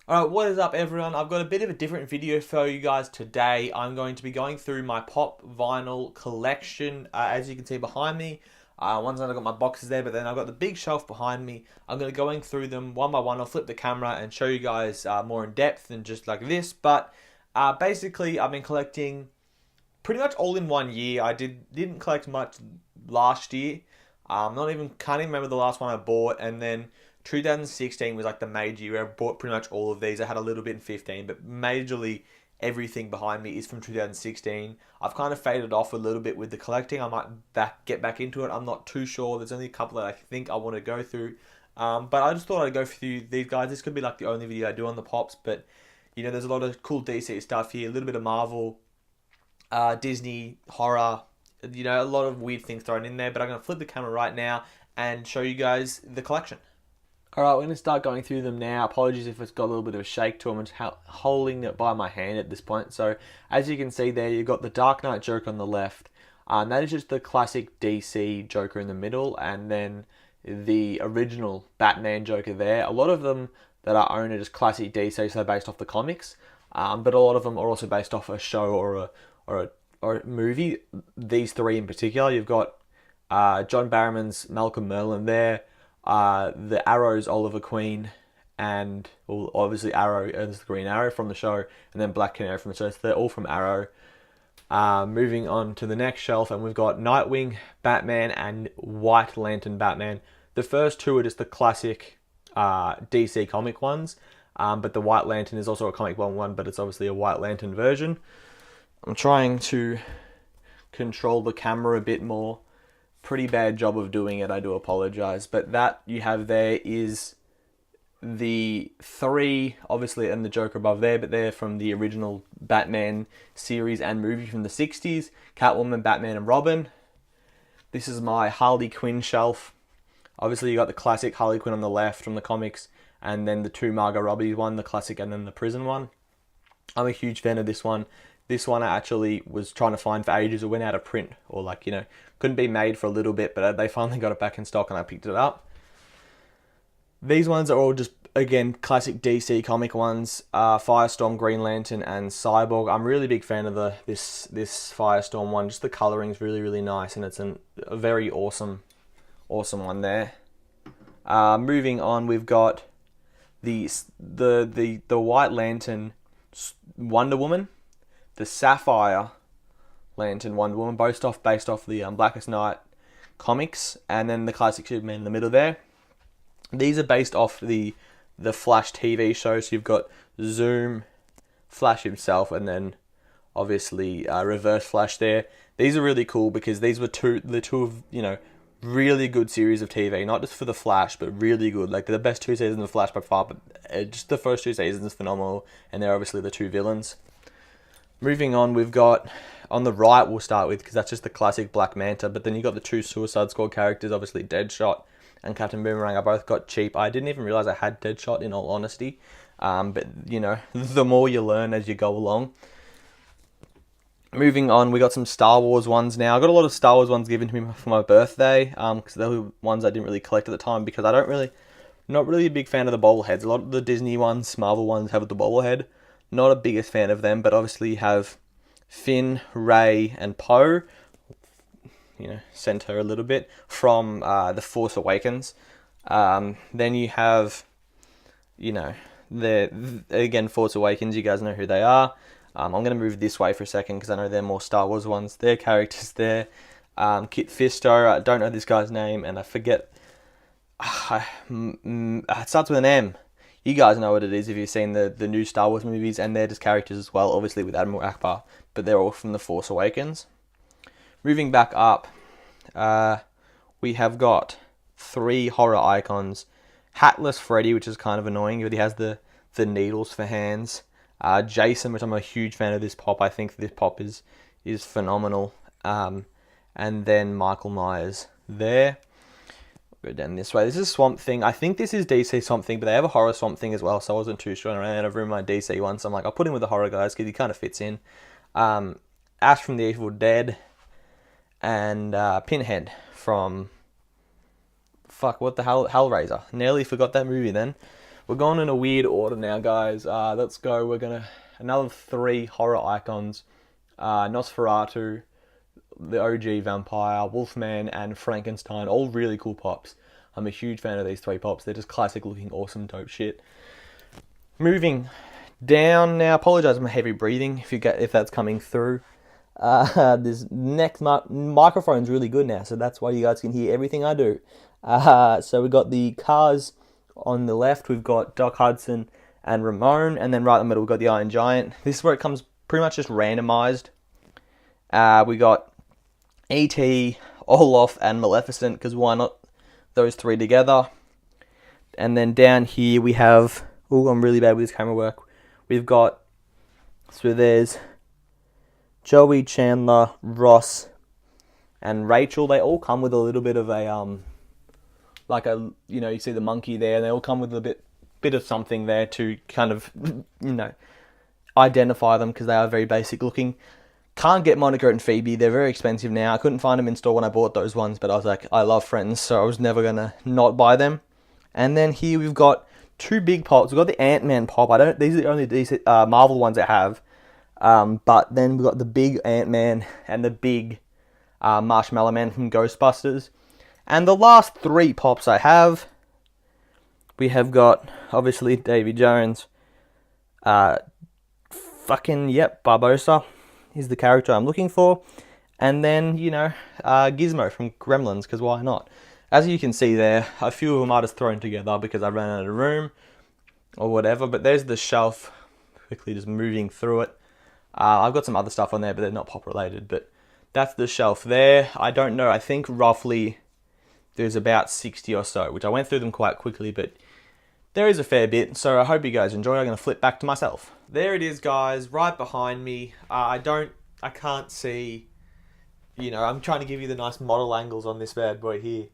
Alright, what is up everyone? I've got a bit of a different video for you guys today. I'm going to be going through my pop vinyl collection, as you can see behind me. Once I've got my boxes there, but then I've got the big shelf behind me. I'm going to be going through them one by one. I'll flip the camera and show you guys more in depth than just like this. But basically, I've been collecting pretty much all in one year. I didn't collect much last year. Can't even remember the last one I bought, and then 2016 was like the major year. I bought pretty much all of these. I had a little bit in 15, but majorly everything behind me is from 2016. I've kind of faded off a little bit with the collecting. I might get back into it. I'm not too sure. There's only a couple that I think I want to go through. But I just thought I'd go through these guys. This could be like the only video I do on the pops, but there's a lot of cool DC stuff here. A little bit of Marvel, Disney, horror, a lot of weird things thrown in there. But I'm going to flip the camera right now and show you guys the collection. Alright, we're going to start going through them now. Apologies if it's got a little bit of a shake to them. I'm just holding it by my hand at this point. So, as you can see there, you've got the Dark Knight Joker on the left. That is just the classic DC Joker in the middle. And then the original Batman Joker there. A lot of them that I own are just classic DC, so they're based off the comics. But a lot of them are also based off a show or a movie. These three in particular. You've got John Barrowman's Malcolm Merlyn there. The Arrow's Oliver Queen, and obviously Arrow as the Green Arrow from the show, and then Black Canary from the show. So they're all from Arrow. Moving on to the next shelf, and we've got Nightwing, Batman, and White Lantern Batman. The first two are just the classic DC comic ones, but the White Lantern is also a comic one, but it's obviously a White Lantern version. I'm trying to control the camera a bit more. Pretty bad job of doing it, I do apologize. But that you have there is the three, obviously, and the Joker above there, but they're from the original Batman series and movie from the 60s. Catwoman, Batman, and Robin. This is my Harley Quinn shelf. Obviously, you got the classic Harley Quinn on the left from the comics, and then the two Margot Robbie one, the classic, and then the prison one. I'm a huge fan of this one. This one I actually was trying to find for ages. It went out of print, or couldn't be made for a little bit, but they finally got it back in stock and I picked it up. These ones are all just, again, classic DC comic ones. Firestorm, Green Lantern, and Cyborg. I'm a really big fan of this Firestorm one. Just the coloring's really, really nice, and it's a very awesome one there. Moving on, we've got the White Lantern Wonder Woman, the Sapphire Lantern Wonder Woman, both based off the Blackest Night comics, and then the classic Superman in the middle there. These are based off the Flash TV show, so you've got Zoom, Flash himself, and then obviously Reverse Flash there. These are really cool because these were the two of really good series of TV, not just for the Flash, but really good. Like, they're the best two seasons of Flash by far, but just the first two seasons is phenomenal, and they're obviously the two villains. Moving on, we've got, on the right we'll start with, because that's just the classic Black Manta, but then you've got the two Suicide Squad characters, obviously Deadshot and Captain Boomerang. I both got cheap. I didn't even realise I had Deadshot, in all honesty, but the more you learn as you go along. Moving on, we got some Star Wars ones now. I got a lot of Star Wars ones given to me for my birthday, because they were ones I didn't really collect at the time, because not really a big fan of the bobbleheads. A lot of the Disney ones, Marvel ones have the bobblehead. Not a biggest fan of them, but obviously you have Finn, Rey, and Poe. Center a little bit from The Force Awakens. Then you have, again, Force Awakens. You guys know who they are. I'm going to move this way for a second because I know they're more Star Wars ones. Their characters there. Kit Fisto. I don't know this guy's name, and I forget. It starts with an M. You guys know what it is if you've seen the new Star Wars movies, and they're just characters as well, obviously with Admiral Akbar, but they're all from The Force Awakens. Moving back up, we have got three horror icons. Hatless Freddy, which is kind of annoying, but he has the needles for hands. Jason, which I'm a huge fan of this pop. I think this pop is phenomenal. And then Michael Myers there. Go down this way. This is Swamp Thing. I think this is DC Swamp Thing, but they have a horror Swamp Thing as well, so I wasn't too sure. I ran out of room in my DC one, so I'm like, I'll put him with the horror guys because he kind of fits in. Ash from the Evil Dead, and Pinhead from what the hell, Hellraiser. Nearly forgot that movie then. We're going in a weird order now, guys. Let's go. We're gonna another 3 horror icons: Nosferatu, the OG vampire, Wolfman, and Frankenstein. All really cool pops. I'm a huge fan of these 3 pops. They're just classic looking, awesome, dope shit. Moving down now. Apologize for my heavy breathing if that's coming through. This next microphone's really good now, so that's why you guys can hear everything I do. So we got the cars on the left. We've got Doc Hudson and Ramon, and then right in the middle we've got the Iron Giant. This is where it comes pretty much just randomized. We got E.T., Olaf, and Maleficent, because why not those 3 together? And then down here we have, oh, I'm really bad with this camera work. We've got, so there's Joey, Chandler, Ross, and Rachel. They all come with a little bit of a, like a, you know, you see the monkey there, and they all come with a bit of something there to kind of, you know, identify them, because they are very basic looking. Can't get Monica and Phoebe. They're very expensive now. I couldn't find them in store when I bought those ones, but I was like, I love Friends, so I was never going to not buy them. And then here we've got 2 big pops. We've got the Ant-Man pop. These are the only decent Marvel ones I have. But then we've got the big Ant-Man and the big Marshmallow Man from Ghostbusters. And the last 3 pops I have, we have got, obviously, Davy Jones. Barbosa is the character I'm looking for. And then, you know, Gizmo from Gremlins, because why not? As you can see there, a few of them are just thrown together because I ran out of room or whatever. But there's the shelf, quickly just moving through it. I've got some other stuff on there, but they're not pop related. But that's the shelf there. I don't know. I think roughly there's about 60 or so, which I went through them quite quickly, but there is a fair bit. So I hope you guys enjoy. I'm going to flip back to myself. There it is, guys, right behind me. I can't see, you know, I'm trying to give you the nice model angles on this bad boy here.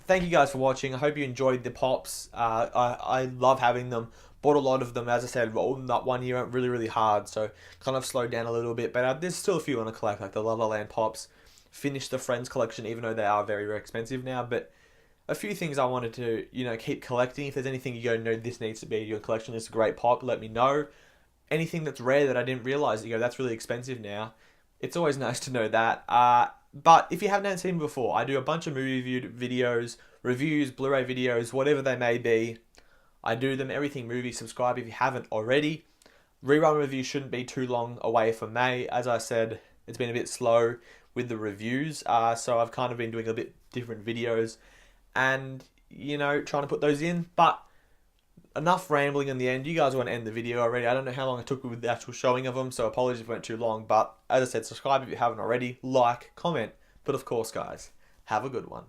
Thank you guys for watching. I hope you enjoyed the pops. I love having them. Bought a lot of them. As I said, rolling that one year went really hard, so kind of slowed down a little bit. But there's still a few I want to collect, like the La La Land pops. Finished the Friends collection, even though they are very expensive now. But a few things I wanted to, you know, keep collecting. If there's anything you go, no, this needs to be in your collection, it's a great pop, let me know. Anything that's rare that I didn't realize, you go, that's really expensive now. It's always nice to know that. But if you haven't seen me before, I do a bunch of movie videos, reviews, Blu-ray videos, whatever they may be. I do them, everything movie. Subscribe if you haven't already. Rerun reviews shouldn't be too long away from May. As I said, it's been a bit slow with the reviews, so I've kind of been doing a bit different videos and, you know, trying to put those in. But enough rambling in the end. You guys want to end the video already. I don't know how long it took with the actual showing of them, so apologies if it went too long. But as I said, subscribe if you haven't already, like, comment. But of course, guys, have a good one.